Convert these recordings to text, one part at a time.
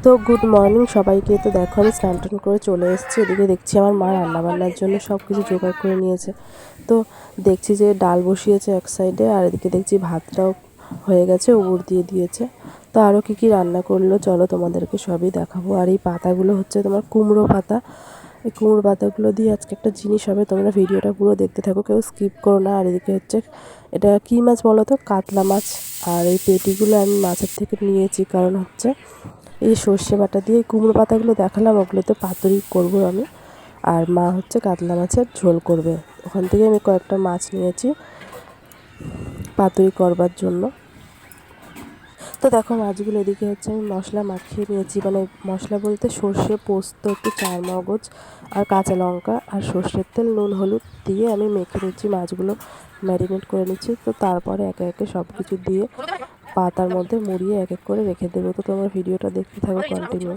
তো good morning সবাইকে। তো দেখো আমি স্নান টান করে চলে এসেছি। এদিকে দেখছি আমার মা রান্নাবান্নার জন্য সব কিছু জোগাড় করে নিয়েছে। তো দেখছি যে ডাল বসিয়েছে এক সাইডে, আর এদিকে দেখছি ভাতটাও হয়ে গেছে, উবুর দিয়ে দিয়েছে। তো আরও কী কী রান্না করলো চলো তোমাদেরকে সবই দেখাবো। আর এই পাতাগুলো হচ্ছে তোমার কুমড়ো পাতা। এই কুমড়ো পাতাগুলো দিয়ে আজকে একটা জিনিস হবে, তোমরা ভিডিওটা পুরো দেখতে থাকো, কেউ স্কিপ করো না। আর এদিকে হচ্ছে এটা কী মাছ বলো তো, কাতলা মাছ। আর এই পেটিগুলো আমি মাছের থেকে নিয়েছি, কারণ হচ্ছে এই সর্ষে বাটা দিয়ে কুমড়ো পাতাগুলো দেখালাম, ওগুলোতে পাতুরি করবো আমি। আর মা হচ্ছে কাতলা মাছের ঝোল করবে। ওখান থেকে আমি কয়েকটা মাছ নিয়েছি পাতুরি করবার জন্য। তো দেখো মাছগুলো এদিকে হচ্ছে আমি মশলা মাখিয়ে নিয়েছি, মানে মশলা বলতে সর্ষে, পোস্ত, একটু চার মগজ আর কাঁচা লঙ্কা আর সর্ষের তেল, নুন, হলুদ দিয়ে আমি মেখে নিচ্ছি, মাছগুলো ম্যারিনেট করে নিচ্ছি। তো তারপরে একে একে সব কিছু দিয়ে পাতার মধ্যে মুড়িয়ে এক এক করে রেখে দেবো। তো তোমার ভিডিওটা দেখতে থাকো কন্টিনিউ।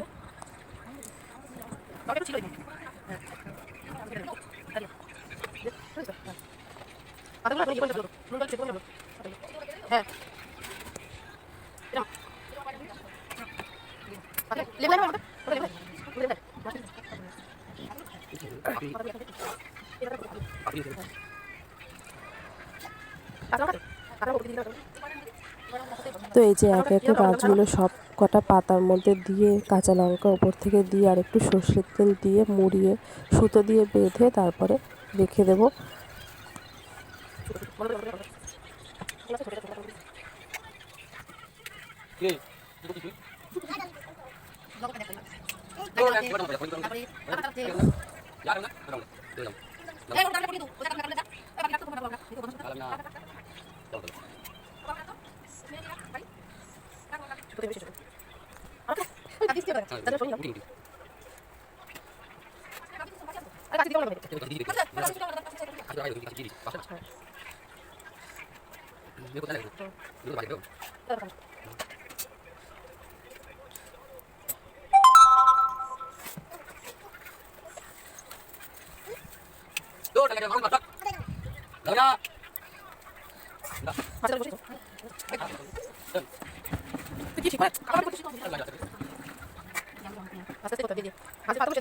তো এই যে একে একে মাছগুলো সব কটা পাতার মধ্যে দিয়ে কাঁচা লঙ্কা ওপর থেকে দিয়ে আর একটু সর্ষের তেল দিয়ে মুড়িয়ে সুতো দিয়ে বেঁধে তারপরে রেখে দেবো।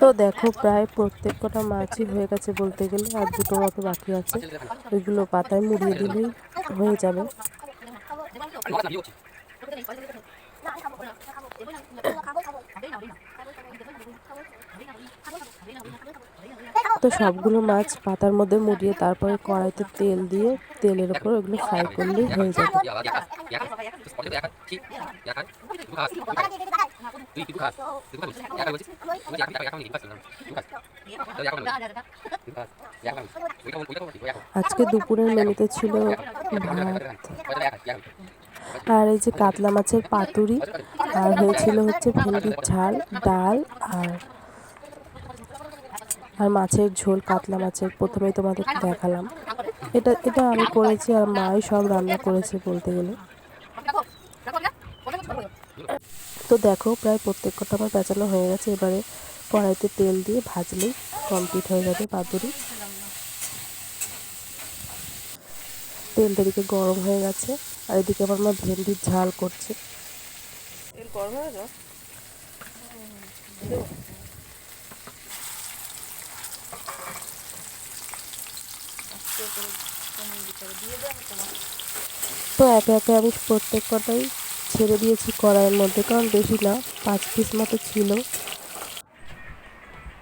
তো দেখো প্রায় প্রত্যেক কটা মাছই হয়ে গেছে বলতে গেলে, আর দুটো মতো বাকি আছে, ওইগুলো পাতায় মুড়িয়ে দিলেই হয়ে যাবে। তো সবগুলো মাছ পাতার মধ্যে মুড়িয়ে তারপরে কড়াইতে তেল দিয়ে তেলের ওপর ওগুলো ফ্রাই করলেই হয়ে যাবে। আজকে দুপুরের মেনুতে ছিল ভাত, আর এই যে কাতলা মাছের পাতুরি, আর হয়েছিল হচ্ছে ভেন্ডির ঝাল, ডাল আর মাছের ঝোল, কাতলা মাছের। প্রথমেই তোমাদের দেখালাম, এটা এটা আমি করেছি, আর মাই সব রান্না করেছে বলতে গেলে। তো দেখো প্রায় প্রত্যেক কটা আমার পেঁচানো হয়ে গেছে। এবারে কড়াইতে তেল দিয়ে ভাজলেই কমপ্লিট হয়ে যাবে পাতুরি। তেলটা এদিকে গরম হয়ে গেছে, আর এদিকে আমার মা ভেন্ডির ঝাল করছে। তেল গরম হয়ে গেছে। তো একে একে আমি প্রত্যেক কটাই ছেড়ে দিয়েছি কড়াইয়ের মধ্যে, কারণ বেশি না, 5 পিস মতো ছিল।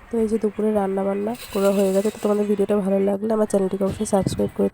তো এই যে দুপুরে রান্না বান্না করা হয়ে গেছে। তো তোমাদের ভিডিওটা ভালো লাগলে আমার চ্যানেলটিকে অবশ্যই সাবস্ক্রাইব করে